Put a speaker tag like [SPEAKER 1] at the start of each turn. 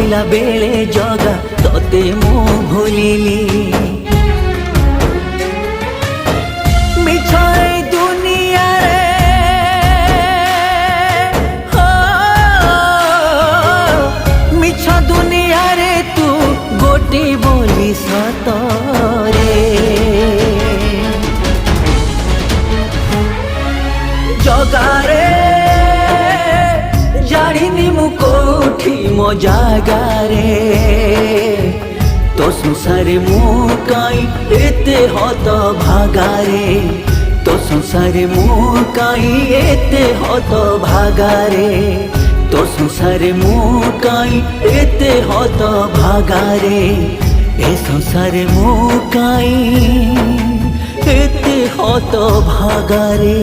[SPEAKER 1] कहला बेले जगा तोते मु भूलिली मिछ ए दुनिया रे हो मिछ दुनिया रे तू गोटी बोली सतरे जगारे जानी मु कोठी मो जागारे तो संसारे मु काई एते हत भागारे तो संसारे मु काई एते हत भागारे तो संसारे मु काई एते हत भागारे ए संसारे मु काई एते हत भागारे।